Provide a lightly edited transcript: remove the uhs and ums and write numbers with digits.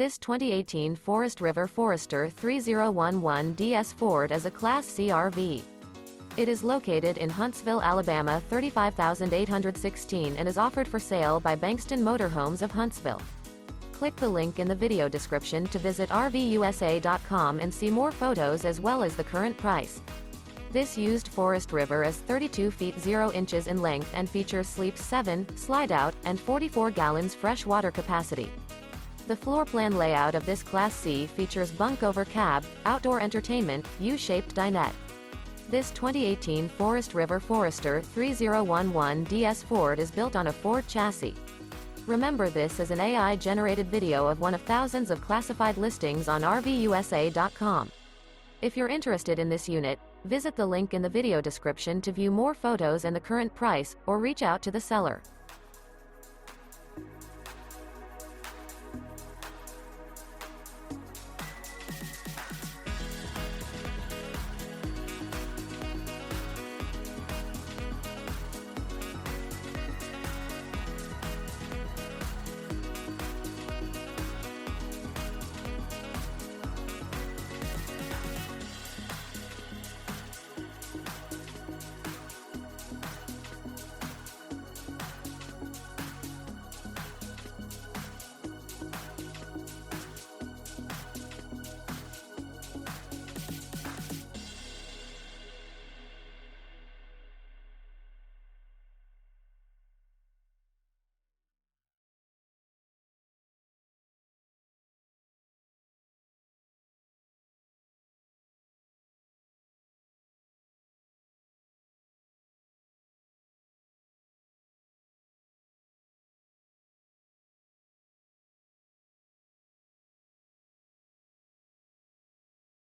This 2018 Forest River Forester 3011 DS Ford is a Class C RV. It is located in Huntsville, Alabama 35816 and is offered for sale by Bankston Motorhomes of Huntsville. Click the link in the video description to visit RVUSA.com and see more photos as well as the current price. This used Forest River is 32 feet 0 inches in length and features sleeps 7, Slideout, and 44 gallons fresh water capacity. The floor plan layout of this Class C features Bunk Over Cab, outdoor entertainment, U-shaped dinette. This 2018 Forest River Forester 3011 DS Ford is built on a Ford chassis. Remember, this is an AI-generated video of one of thousands of classified listings on RVUSA.com. If you're interested in this unit, visit the link in the video description to view more photos and the current price, or reach out to the seller.